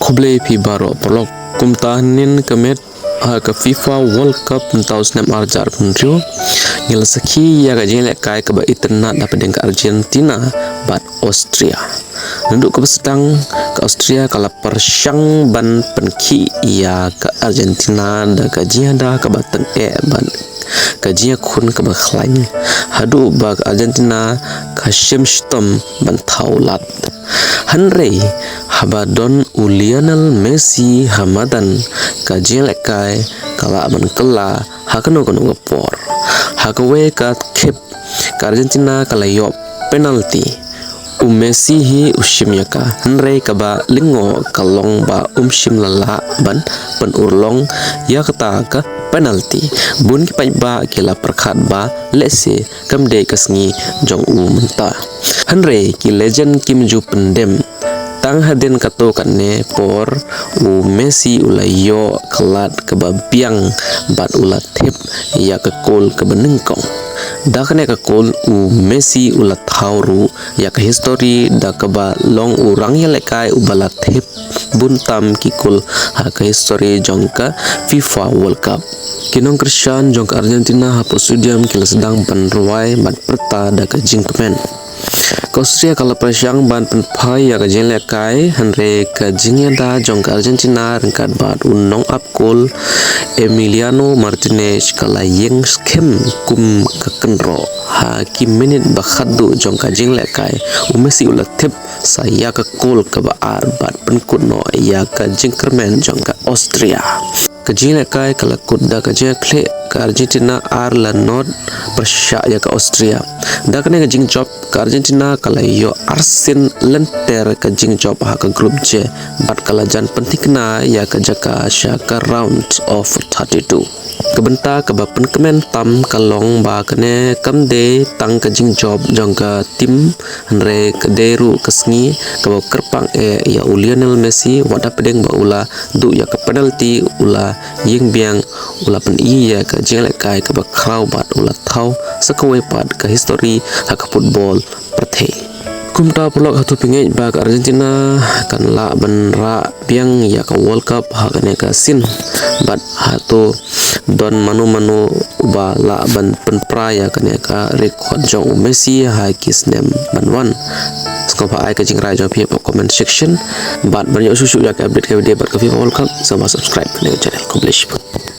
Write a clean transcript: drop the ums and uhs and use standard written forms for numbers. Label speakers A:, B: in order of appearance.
A: khoble pi baro polok kumtanin kemet ke FIFA World Cup tahun 6 arjar punrio ngila sakhi ya ga jele kai ke ba itna dapat deng ke Argentina bat Austria nunduk ke sedang ke Austria kala persyang ban penki ya ke Argentina da gajinya da ke bateng ban gajinya kun ke bakhlain hadu ba Argentina ka shimstom ban taulat Henry habadon Lionel Messi hamadan kajil kai kala aman kala hakano kono ngapor hakawe ka kep ka Argentina kala yo penalti Messi hi ushimnya ka Henry kaba lingo kalong ba umshim lala ban penurlong ya kata ka penalti bun ki ba kila perkhat ba lese kamde kasngi jong menta Henry ki legend Kim Ju pendem tang haden kato kanne por Messi ulayo kelat kebabiang bat ulat tip ya ke kol ke benengkong dakne ke kol Messi ulat hauru ya ke history da ke ba long urang ya lekai ubalat tip buntam kikul ha ke history jongka FIFA World Cup kinong Christian jongka Argentina hapo studium kila sedang penruai bat perta da ke jingkemen Austria kala persyang ban penpai ya kajele kai Henry kajinya da jong Argentina rengkat bat unong apkul Emiliano Martinez kala yeng skem kum kekenro hakim menit bakhadu jong kajele kai Messi ulat tip saya ke kol ke baar bat penkuno ya kajing kermen jong ka Austria kajile kai kala kudda kajia kle ke Argentina arla not persyak ya ke Austria da kene kajing job ke Argentina kala yo arsen lenter kajing job ha ke grup J bat kala jan pentingna ya ke jaka syaka round of 32 kebenta ke bapen kemen tam kalong ba kene kamde tang kajing job jangka tim Henry kederu kesngi ke kerpang ya Lionel Messi wada pedeng ba ula du ya ke penalti ula yeng biang ula pen iya ke jelek kai ke bakrau bat ula tau sekawe pat ke history ha ke football perthe kumta pelok hatu pingej ba ke Argentina kan la benra biang ya ke World Cup ha kene ke sin bat hatu don manu ba la ban penpra ya kene ka record jong Messi ha kisnem banwan skopa ai ka jingrai jong pia comment section bat banyak susu ya ke update ke video bat ke FIFA World Cup sama subscribe ke channel Kompleks.